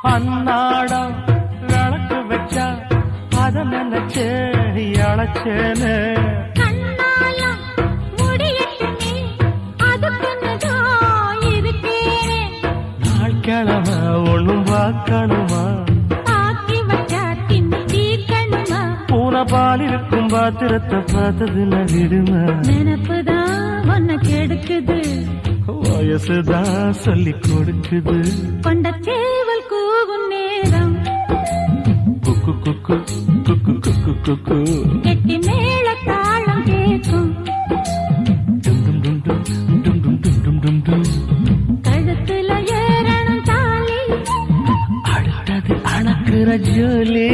அன்னாடம் விளக்கு வச்சா அத நினைச்சு அழைச்சேன்னு நாள் கிழமை ஒண்ணும் பார்க்கணுமா பூனை பால் இருக்கும் பாத்திரத்தை பார்த்தது நடிடுமா நினப்புதான் ஒன்ன கெடுக்குது வயசுதான் சொல்லி கொடுக்குது கொண்ட சேவல் கூவும் நேரம் குக்கு குக்கு குக்கு குக்கு குக்கு கெட்டி மேல தாளம் கேட்கும் கழுத்துல ஏறணும் தாலி அடுத்தது அணக்குற ஜோலி